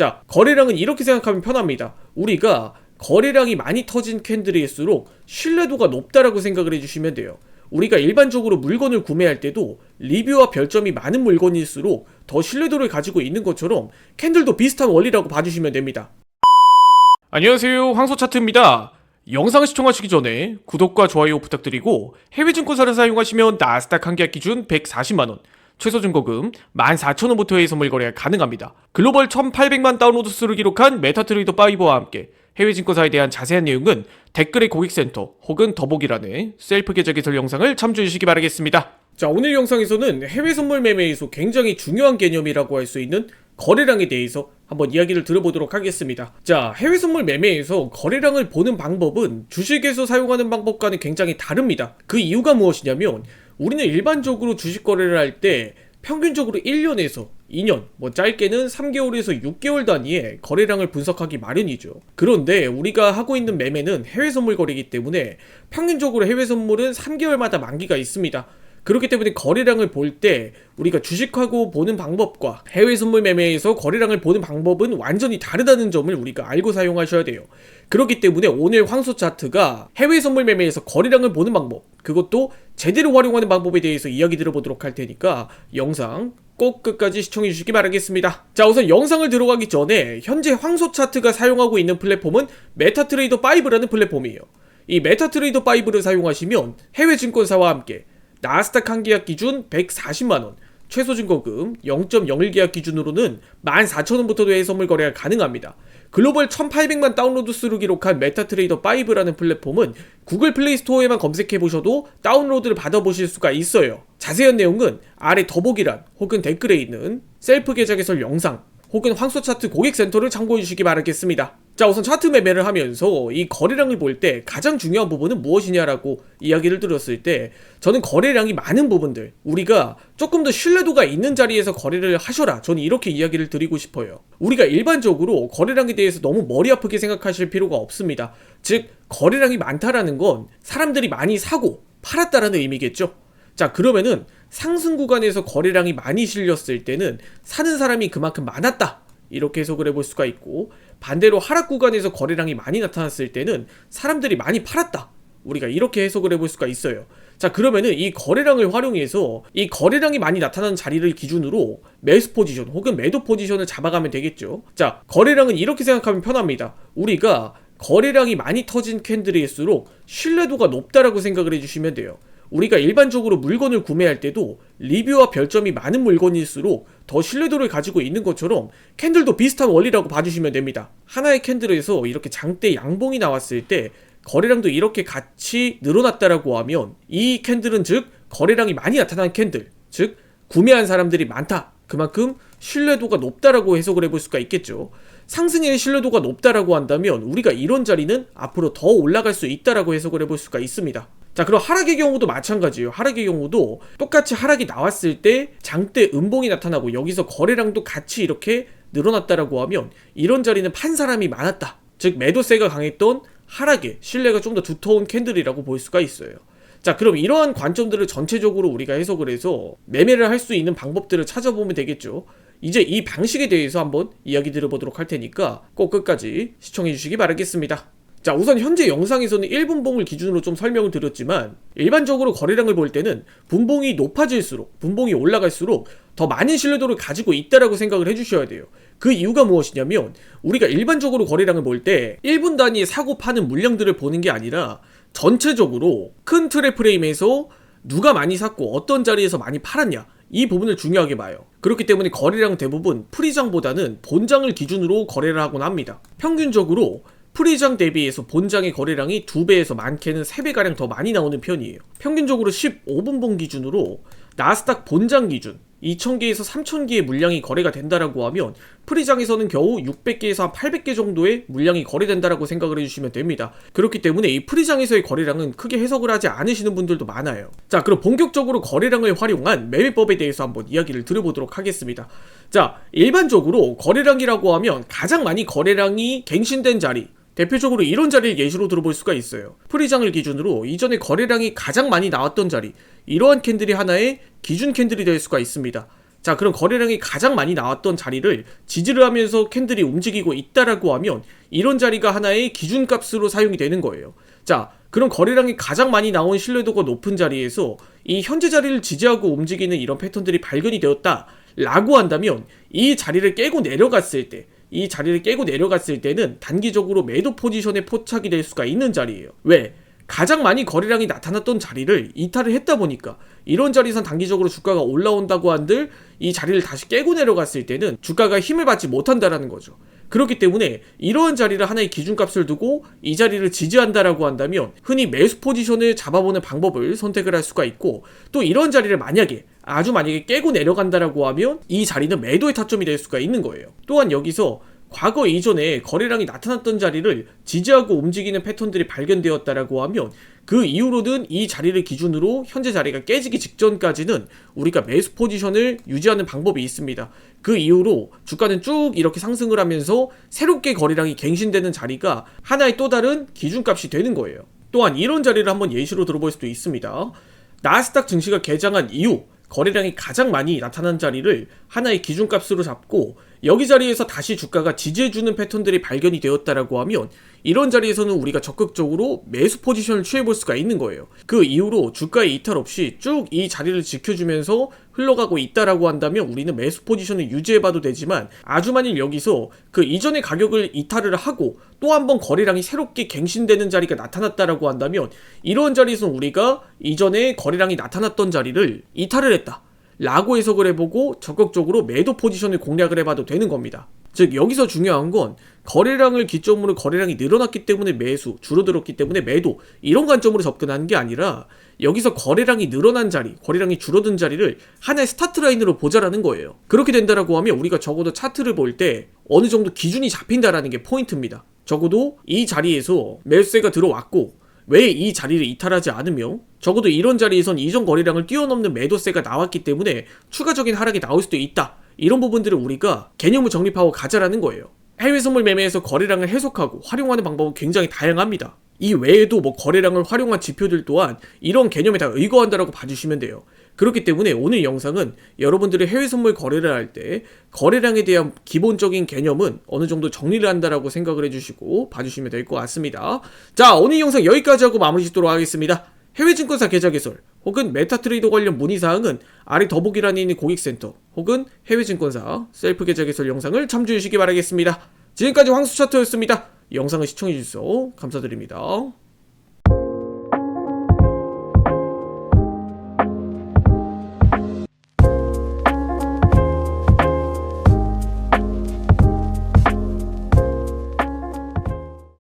자, 거래량은 이렇게 생각하면 편합니다. 우리가 거래량이 많이 터진 캔들일수록 신뢰도가 높다라고 생각을 해주시면 돼요. 우리가 일반적으로 물건을 구매할 때도 리뷰와 별점이 많은 물건일수록 더 신뢰도를 가지고 있는 것처럼 캔들도 비슷한 원리라고 봐주시면 됩니다. 안녕하세요, 황소차트입니다. 영상을 시청하시기 전에 구독과 좋아요 부탁드리고 해외 증권사를 사용하시면 나스닥 한 계약 기준 140만원, 최소 증거금 14,000원부터의 선물 거래가 가능합니다. 글로벌 1,800만 다운로드 수를 기록한 메타트레이더 5와 함께 해외 증권사에 대한 자세한 내용은 댓글의 고객센터 혹은 더보기란에 셀프 계좌 개설 영상을 참조해 주시기 바라겠습니다. 자, 오늘 영상에서는 해외 선물 매매에서 굉장히 중요한 개념이라고 할 수 있는 거래량에 대해서 한번 이야기를 들어보도록 하겠습니다. 자, 해외 선물 매매에서 거래량을 보는 방법은 주식에서 사용하는 방법과는 굉장히 다릅니다. 그 이유가 무엇이냐면 우리는 일반적으로 주식 거래를 할 때 평균적으로 1년에서 2년, 짧게는 3개월에서 6개월 단위의 거래량을 분석하기 마련이죠. 그런데 우리가 하고 있는 매매는 해외 선물 거래이기 때문에 평균적으로 해외 선물은 3개월마다 만기가 있습니다. 그렇기 때문에 거래량을 볼 때 우리가 주식하고 보는 방법과 해외 선물 매매에서 거래량을 보는 방법은 완전히 다르다는 점을 우리가 알고 사용하셔야 돼요. 그렇기 때문에 오늘 황소 차트가 해외 선물 매매에서 거래량을 보는 방법, 그것도 제대로 활용하는 방법에 대해서 이야기 들어보도록 할 테니까 영상 꼭 끝까지 시청해 주시기 바라겠습니다. 자, 우선 영상을 들어가기 전에 현재 황소 차트가 사용하고 있는 플랫폼은 메타트레이더 5라는 플랫폼이에요. 이 메타트레이더 5를 사용하시면 해외 증권사와 함께 나스닥 한 계약 기준 140만원, 최소 증거금 0.01 계약 기준으로는 14,000원부터의 선물 거래가 가능합니다. 글로벌 1,800만 다운로드 수를 기록한 메타트레이더 5라는 플랫폼은 구글 플레이 스토어에만 검색해보셔도 다운로드를 받아보실 수가 있어요. 자세한 내용은 아래 더보기란 혹은 댓글에 있는 셀프 계좌 개설 영상 혹은 황소차트 고객센터를 참고해주시기 바라겠습니다. 자, 우선 차트 매매를 하면서 이 거래량을 볼 때 가장 중요한 부분은 무엇이냐라고 이야기를 드렸을 때 저는 거래량이 많은 부분들, 우리가 조금 더 신뢰도가 있는 자리에서 거래를 하셔라, 저는 이렇게 이야기를 드리고 싶어요. 우리가 일반적으로 거래량에 대해서 너무 머리 아프게 생각하실 필요가 없습니다. 즉, 거래량이 많다라는 건 사람들이 많이 사고 팔았다라는 의미겠죠. 자, 그러면은 상승 구간에서 거래량이 많이 실렸을 때는 사는 사람이 그만큼 많았다, 이렇게 해석을 해볼 수가 있고, 반대로 하락 구간에서 거래량이 많이 나타났을 때는 사람들이 많이 팔았다, 우리가 이렇게 해석을 해볼 수가 있어요. 자, 그러면은 이 거래량을 활용해서 이 거래량이 많이 나타나는 자리를 기준으로 매수 포지션 혹은 매도 포지션을 잡아가면 되겠죠. 자, 거래량은 이렇게 생각하면 편합니다. 우리가 거래량이 많이 터진 캔들일수록 신뢰도가 높다라고 생각을 해주시면 돼요. 우리가 일반적으로 물건을 구매할 때도 리뷰와 별점이 많은 물건일수록 더 신뢰도를 가지고 있는 것처럼 캔들도 비슷한 원리라고 봐주시면 됩니다. 하나의 캔들에서 이렇게 장대 양봉이 나왔을 때 거래량도 이렇게 같이 늘어났다라고 하면 이 캔들은 즉 거래량이 많이 나타난 캔들, 즉 구매한 사람들이 많다, 그만큼 신뢰도가 높다라고 해석을 해볼 수가 있겠죠. 상승의 신뢰도가 높다라고 한다면 우리가 이런 자리는 앞으로 더 올라갈 수 있다라고 해석을 해볼 수가 있습니다. 자, 그럼 하락의 경우도 마찬가지예요. 하락의 경우도 똑같이 하락이 나왔을 때 장대 음봉이 나타나고 여기서 거래량도 같이 이렇게 늘어났다라고 하면 이런 자리는 판 사람이 많았다, 즉 매도세가 강했던 하락의 신뢰가 좀 더 두터운 캔들이라고 볼 수가 있어요. 자, 그럼 이러한 관점들을 전체적으로 우리가 해석을 해서 매매를 할 수 있는 방법들을 찾아보면 되겠죠. 이제 이 방식에 대해서 한번 이야기 들어보도록 할 테니까 꼭 끝까지 시청해 주시기 바라겠습니다. 자, 우선 현재 영상에서는 1분봉을 기준으로 좀 설명을 드렸지만 일반적으로 거래량을 볼 때는 분봉이 높아질수록, 분봉이 올라갈수록 더 많은 신뢰도를 가지고 있다라고 생각을 해주셔야 돼요. 그 이유가 무엇이냐면 우리가 일반적으로 거래량을 볼 때 1분 단위의 사고 파는 물량들을 보는 게 아니라 전체적으로 큰 틀의 프레임에서 누가 많이 샀고 어떤 자리에서 많이 팔았냐, 이 부분을 중요하게 봐요. 그렇기 때문에 거래량 대부분 프리장보다는 본장을 기준으로 거래를 하곤 합니다. 평균적으로 프리장 대비해서 본장의 거래량이 2배에서 많게는 3배가량 더 많이 나오는 편이에요. 평균적으로 15분봉 기준으로 나스닥 본장 기준 2,000개에서 3,000개의 물량이 거래가 된다라고 하면 프리장에서는 겨우 600개에서 한 800개 정도의 물량이 거래된다라고 생각을 해주시면 됩니다. 그렇기 때문에 이 프리장에서의 거래량은 크게 해석을 하지 않으시는 분들도 많아요. 자, 그럼 본격적으로 거래량을 활용한 매매법에 대해서 한번 이야기를 들어보도록 하겠습니다. 자, 일반적으로 거래량이라고 하면 가장 많이 거래량이 갱신된 자리, 대표적으로 이런 자리를 예시로 들어볼 수가 있어요. 프리장을 기준으로 이전에 거래량이 가장 많이 나왔던 자리, 이러한 캔들이 하나의 기준 캔들이 될 수가 있습니다. 자, 그럼 거래량이 가장 많이 나왔던 자리를 지지를 하면서 캔들이 움직이고 있다라고 하면 이런 자리가 하나의 기준값으로 사용이 되는 거예요. 자, 그럼 거래량이 가장 많이 나온 신뢰도가 높은 자리에서 이 현재 자리를 지지하고 움직이는 이런 패턴들이 발견이 되었다 라고 한다면 이 자리를 깨고 내려갔을 때는 단기적으로 매도 포지션에 포착이 될 수가 있는 자리예요. 왜? 가장 많이 거래량이 나타났던 자리를 이탈을 했다 보니까 이런 자리에선 단기적으로 주가가 올라온다고 한들 이 자리를 다시 깨고 내려갔을 때는 주가가 힘을 받지 못한다라는 거죠. 그렇기 때문에 이러한 자리를 하나의 기준값을 두고 이 자리를 지지한다라고 한다면 흔히 매수 포지션을 잡아보는 방법을 선택을 할 수가 있고, 또 이런 자리를 만약에 깨고 내려간다라고 하면 이 자리는 매도의 타점이 될 수가 있는 거예요. 또한 여기서 과거 이전에 거래량이 나타났던 자리를 지지하고 움직이는 패턴들이 발견되었다라고 하면 그 이후로는 이 자리를 기준으로 현재 자리가 깨지기 직전까지는 우리가 매수 포지션을 유지하는 방법이 있습니다. 그 이후로 주가는 쭉 이렇게 상승을 하면서 새롭게 거래량이 갱신되는 자리가 하나의 또 다른 기준값이 되는 거예요. 또한 이런 자리를 한번 예시로 들어볼 수도 있습니다. 나스닥 증시가 개장한 이후 거래량이 가장 많이 나타난 자리를 하나의 기준값으로 잡고 여기 자리에서 다시 주가가 지지해주는 패턴들이 발견이 되었다라고 하면 이런 자리에서는 우리가 적극적으로 매수 포지션을 취해볼 수가 있는 거예요. 그 이후로 주가의 이탈 없이 쭉 이 자리를 지켜주면서 흘러가고 있다라고 한다면 우리는 매수 포지션을 유지해봐도 되지만, 아주 만일 여기서 그 이전의 가격을 이탈을 하고 또 한 번 거래량이 새롭게 갱신되는 자리가 나타났다라고 한다면 이런 자리에서는 우리가 이전에 거래량이 나타났던 자리를 이탈을 했다 라고 해석을 해보고 적극적으로 매도 포지션을 공략을 해봐도 되는 겁니다. 즉 여기서 중요한 건 거래량을 기점으로 거래량이 늘어났기 때문에 매수, 줄어들었기 때문에 매도, 이런 관점으로 접근하는 게 아니라 여기서 거래량이 늘어난 자리, 거래량이 줄어든 자리를 하나의 스타트 라인으로 보자라는 거예요. 그렇게 된다라고 하면 우리가 적어도 차트를 볼 때 어느 정도 기준이 잡힌다라는 게 포인트입니다. 적어도 이 자리에서 매수세가 들어왔고 왜 이 자리를 이탈하지 않으며 적어도 이런 자리에선 이전 거래량을 뛰어넘는 매도세가 나왔기 때문에 추가적인 하락이 나올 수도 있다, 이런 부분들을 우리가 개념을 정립하고 가자라는 거예요. 해외 선물 매매에서 거래량을 해석하고 활용하는 방법은 굉장히 다양합니다. 이 외에도 거래량을 활용한 지표들 또한 이런 개념에 다 의거한다라고 봐주시면 돼요. 그렇기 때문에 오늘 영상은 여러분들이 해외 선물 거래를 할 때 거래량에 대한 기본적인 개념은 어느 정도 정리를 한다라고 생각을 해주시고 봐주시면 될 것 같습니다. 자, 오늘 영상 여기까지 하고 마무리 짓도록 하겠습니다. 해외 증권사 계좌 개설 혹은 메타트레이더 관련 문의사항은 아래 더보기란에 있는 고객센터 혹은 해외 증권사 셀프 계좌 개설 영상을 참조해 주시기 바라겠습니다. 지금까지 황수차트였습니다. 영상을 시청해주셔서 감사드립니다.